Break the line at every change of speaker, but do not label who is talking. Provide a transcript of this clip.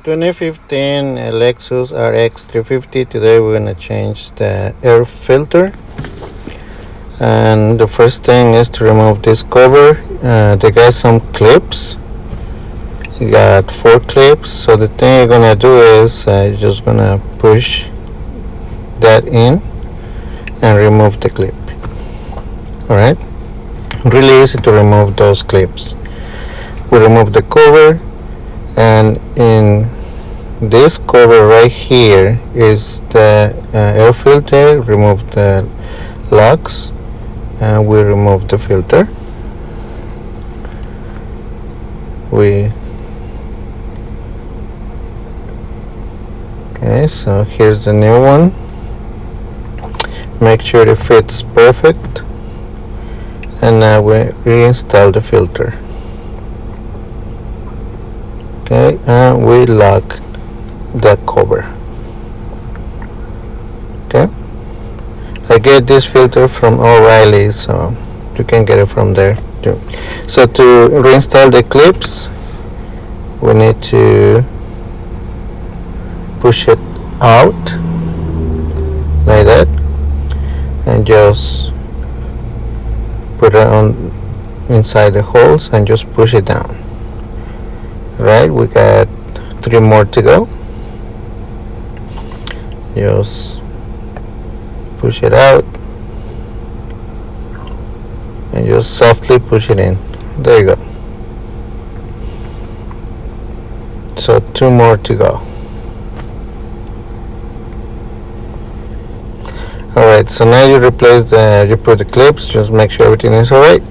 2015 Lexus RX350. Today we're gonna change the air filter, and the first thing is to remove this cover. They got some clips. You got 4 clips. So the thing you're gonna do is you're just gonna push that in and remove the clip. All right. Really easy to remove those clips. We remove the cover, and in this cover right here is the air filter. Remove the locks and we remove the filter. Okay, so here's the new one. Make sure it fits perfect, and now we reinstall the filter. Okay, and we lock the cover. Okay, I get this filter from O'Reilly, so you can get it from there too. So to reinstall the clips, we need to push it out like that and just put it on inside the holes and just push it down. Right, we got 3 more to go. Just push it out and just softly push it in. There you go. So 2 more to go. Alright, so now you put the clips. Just make sure everything is alright.